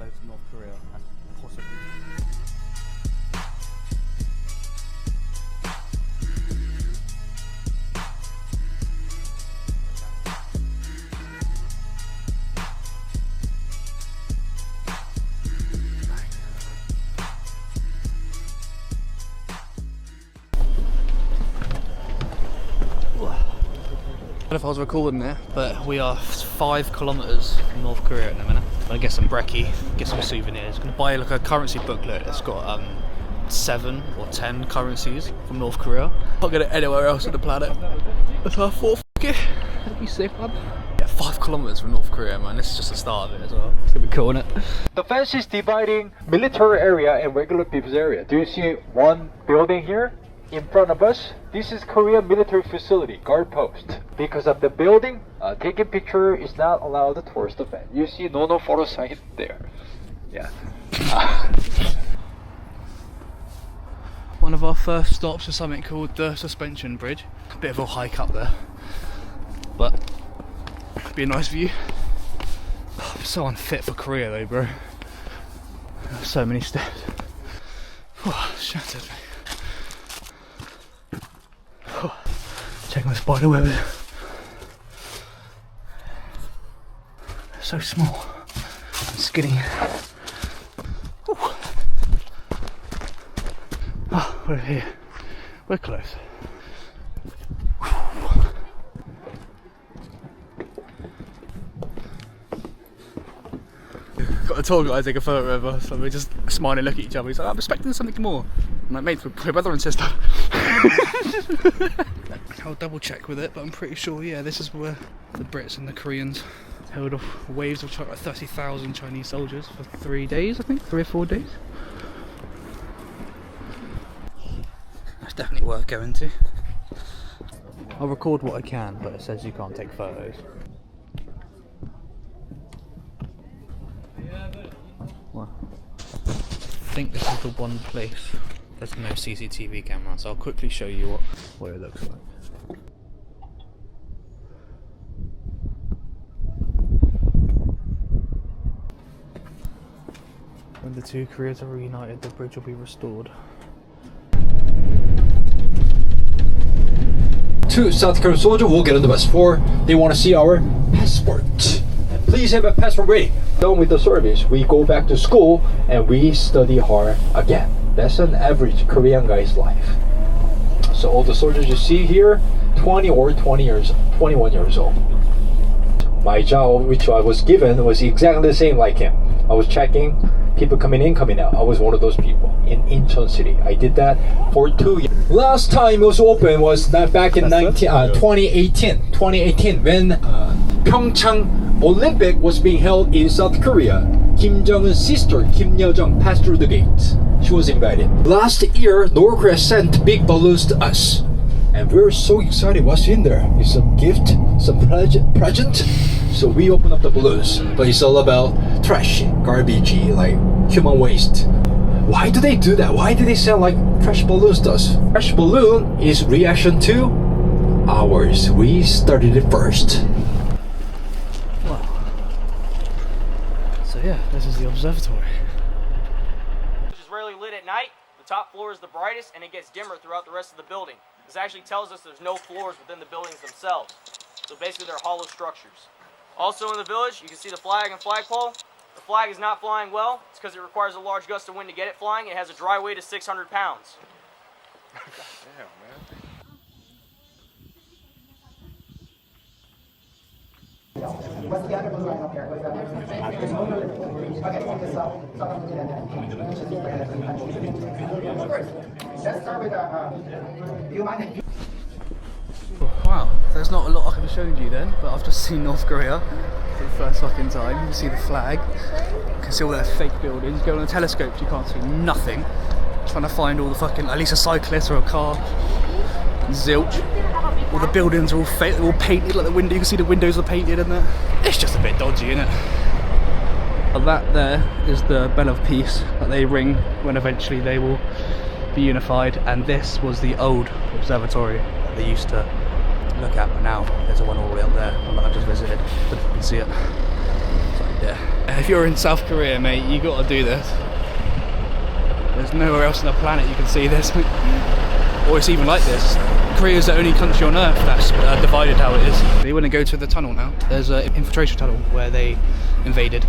of North Korea as possibly. I don't know if I was recording there, but we are 5 kilometers from North Korea in a minute. I'm gonna get some brekkie, get some souvenirs. Gonna buy like a currency booklet that's got 7 or 10 currencies from North Korea. Not gonna anywhere else on the planet. So I thought, fuck it, that'd be safe, man. Yeah, 5 kilometers from North Korea, man. This is just the start of it as well. It's gonna be cool, isn't it? The fence is dividing military area and regular people's area. Do you see one building here? In front of us, this is Korean military facility, guard post. Because of the building, taking picture is not allowed towards the fence. You see no photo sign there. Yeah. One of our first stops is something called the suspension bridge. A bit of a hike up there, but it'd be a nice view. I'm so unfit for Korea though, bro. So many steps. Shattered me. Check my spider web. So small and skinny. Oh, we're here. We're close. Got a tour guy take a photo of us, and we're just smiling, looking at each other. He's like, I'm expecting something more. I'm like, mate, we're brother and sister. I'll double check with it, but I'm pretty sure, yeah, this is where the Brits and the Koreans held off waves of like 30,000 Chinese soldiers for 3 days, I think, 3 or 4 days. That's definitely worth going to. I'll record what I can, but it says you can't take photos. Well, I think this is the one place there's no CCTV camera, so I'll quickly show you what it looks like. When the two Koreas are reunited, the bridge will be restored. Two South Korean soldiers will get on the bus. 4, they want to see our passport. Please have a passport ready. Done with the service, we go back to school and we study hard again. That's an average Korean guy's life. So all the soldiers you see here, 21 years old. My job, which I was given, was exactly the same like him. I was checking people coming in, coming out. I was one of those people in Incheon City. I did that for 2 years. Last time it was open was back in 2018. 2018 when Pyeongchang Olympic was being held in South Korea. Kim Jong-un's sister, Kim Yo-jong, passed through the gate. She was invited. Last year, North Korea sent big balloons to us. And we were so excited. What's in there? It's some gift, some present. So we opened up the balloons. But it's all about trash, garbage, like human waste. Why do they do that? Why do they send like trash balloons to us? Trash balloon is reaction to ours. We started it first. So yeah, this is the observatory. Which is rarely lit at night. The top floor is the brightest and it gets dimmer throughout the rest of the building. This actually tells us there's no floors within the buildings themselves. So basically they're hollow structures. Also in the village, you can see the flag and flagpole. The flag is not flying well. It's because it requires a large gust of wind to get it flying. It has a dry weight of 600 pounds. Damn, man. What's the other blue line up here? Let's start with do you mind? Wow, there's not a lot I could have shown you then, but I've just seen North Korea for the first fucking time. You can see the flag, you can see all their fake buildings. Go on the telescopes, you can't see nothing. Trying to find all the fucking, at least a cyclist or a car. Zilch. All the buildings are all fake, they're all painted, like the window, you can see the windows are painted and that. It's just a bit dodgy, isn't it? That there is the bell of peace that they ring when eventually they will be unified, and this was the old observatory that they used to look at, but now there's one all the way up there that I've just visited, but you can see it. It's like there. if you're in South Korea, mate, you got to do this. There's nowhere else on the planet you can see this, or it's even like this. Korea's the only country on earth that's divided how it is. They want to go to the tunnel now. There's an infiltration tunnel where they invaded,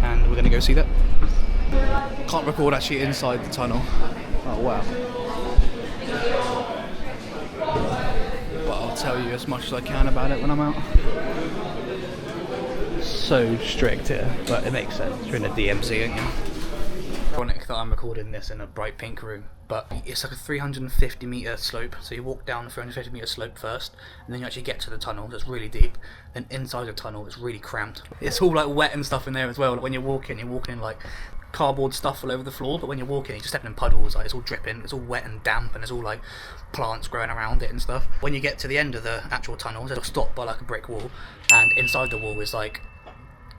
and we're going to go see that. Can't record actually inside the tunnel. Oh wow. But I'll tell you as much as I can about it when I'm out. So strict here, but it makes sense. You're in a DMZ, aren't you? Ironic that I'm recording this in a bright pink room, but it's like a 350 metre slope, so you walk down the 350 metre slope first, and then you actually get to the tunnel that's really deep. Then inside the tunnel it's really cramped. It's all like wet and stuff in there as well. Like when you're walking in like cardboard stuff all over the floor, but when you're walking, you're just stepping in puddles, like it's all dripping, it's all wet and damp, and there's all like plants growing around it and stuff. When you get to the end of the actual tunnel, it'll stop by like a brick wall, and inside the wall is like,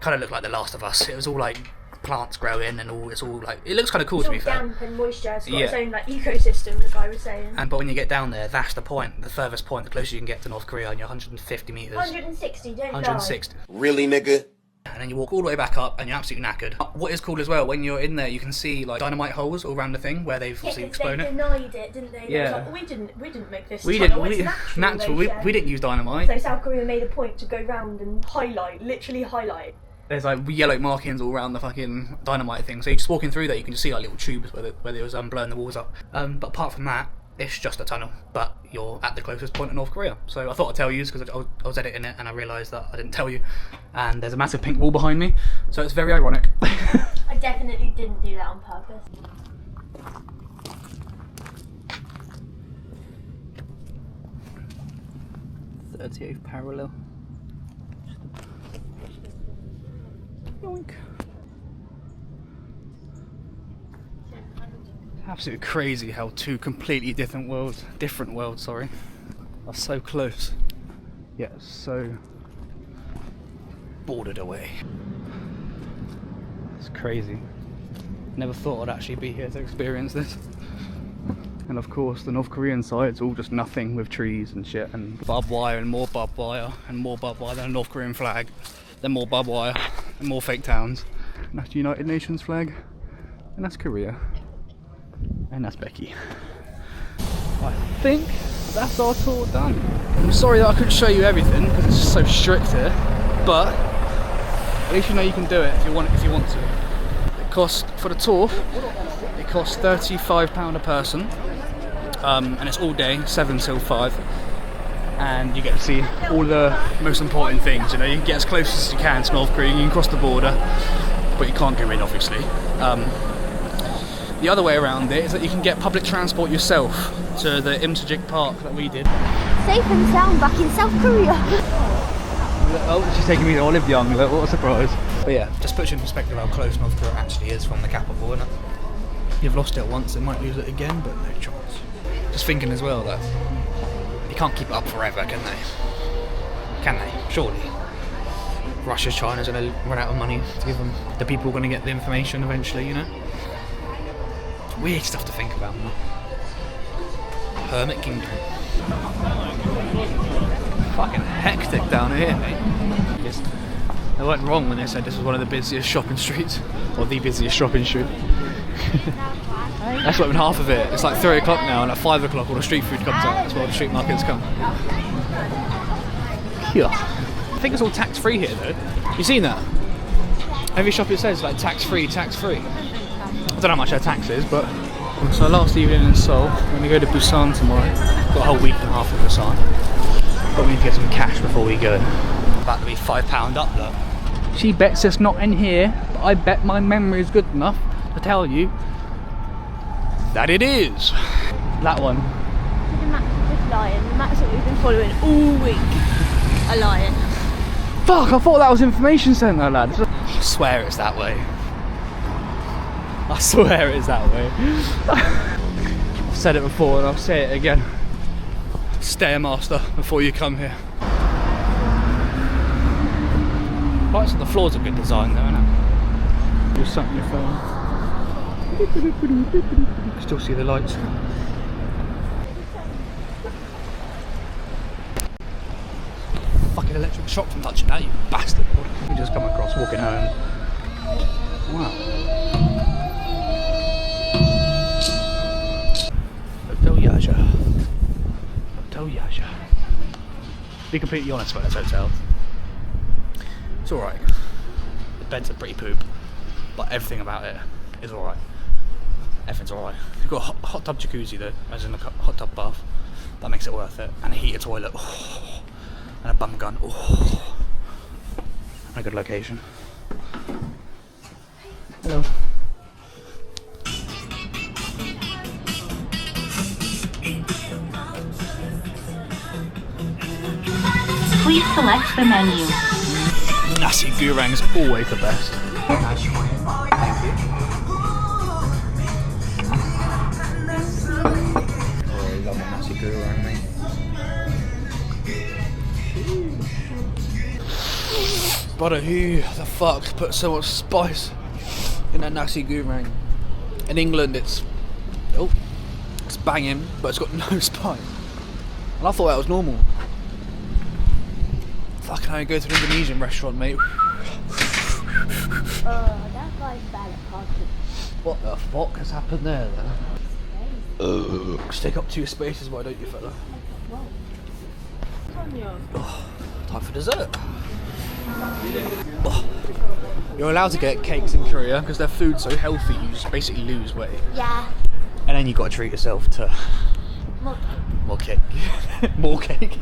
kind of looked like The Last of Us. It was all like plants growing and all. It's all like, it looks kind of cool to be fair. Damp and moisture. It's got its own like ecosystem. The guy was saying. But when you get down there, that's the point. The furthest point, the closer you can get to North Korea, and you're 150 meters. 160. Don't 160. Really, nigga? And then you walk all the way back up, and you're absolutely knackered. What is cool as well, when you're in there, you can see like dynamite holes all around the thing where they've obviously exploded they it. denied it, didn't they? Yeah. Like, we didn't make this. We tunnel. didn't. It's Natural. natural. We didn't use dynamite. So South Korea made a point to go round and literally highlight. There's like yellow markings all around the fucking dynamite thing. So you're just walking through there, you can just see like little tubes where they was blowing the walls up. But apart from that, it's just a tunnel. But you're at the closest point in North Korea. So I thought I'd tell you because I was editing it and I realised that I didn't tell you. And there's a massive pink wall behind me, so it's very ironic. I definitely didn't do that on purpose. .38 parallel. Yoink. Absolutely crazy how two completely different worlds, are so close, yet so bordered away. It's crazy. Never thought I'd actually be here to experience this. And of course the North Korean side's all just nothing with trees and shit and barbed wire and more barbed wire and more barbed wire, then a North Korean flag, then more barbed wire and more fake towns. And that's the United Nations flag, and that's Korea, and that's Becky. I think that's our tour done. I'm sorry that I couldn't show you everything because it's just so strict here, but at least you know you can do it if you want to. It costs, for the tour, it costs £35 a person, and it's all day, 7 till 5. And you get to see all the most important things. You know, you can get as close as you can to North Korea, you can cross the border, but you can't go in obviously. The other way around it is that you can get public transport yourself to the Imsajik Park that we did. Safe and sound back in South Korea. Oh, she's taking me to Olive Young, what a surprise. But yeah, just puts you in perspective how close North Korea actually is from the capital, isn't it? You've lost it once, they might lose it again, but no chance. Just thinking as well that you can't keep it up forever, can they? Can they? Surely. Russia, China's going to run out of money to give them. The people are going to get the information eventually, you know? Weird stuff to think about, man. Hermit Kingdom. Fucking hectic down here, mate. Yes. They weren't wrong when they said this was one of the busiest shopping streets, or the busiest shopping street. That's not even half of it. It's like 3 o'clock now, and at 5 o'clock all the street food comes out. That's where all the street markets come. Yeah. I think it's all tax-free here, though. You seen that? Every shop it says like tax-free, tax-free. I don't know how much their tax is, but... So last evening in Seoul, we're going to go to Busan tomorrow. Got a whole week and a half in Busan. But we need to get some cash before we go. About to be £5 up, look. She bets it's not in here, but I bet my memory is good enough to tell you that it is. That one. The Max is just lying. The Max that we've been following all week are lying. Fuck, I thought that was information centre, lads. I swear it's that way. I swear it's that way. I've said it before and I'll say it again. Stairmaster before you come here. Lights on the floor's a good design though, isn't it? Just something your phone. You can still see the lights. Fucking electric shock from touching that, you bastard. We just come across walking home. be completely honest about this hotel. It's alright. The beds are pretty poop, but everything about it is alright. Everything's alright. You've got a hot tub jacuzzi though, as in a hot tub bath. That makes it worth it. And a heated toilet. Oh. And a bum gun. Oh. And a good location. Hello. Please select the menu. Nasi goreng's always the best. Thank you. Oh, I love my nasi goreng, mate. Brother, who the fuck put so much spice in that nasi goreng? In England, it's banging, but it's got no spice. And I thought that was normal. Fucking hell, you go to an Indonesian restaurant, mate. That guy's bad at parking. What the fuck has happened there, then? Stick up to your spaces, why don't you, fella? Time for dessert. You're allowed to get cakes in Korea because their food's so healthy, you just basically lose weight. Yeah. And then you got to treat yourself to more cake. More cake.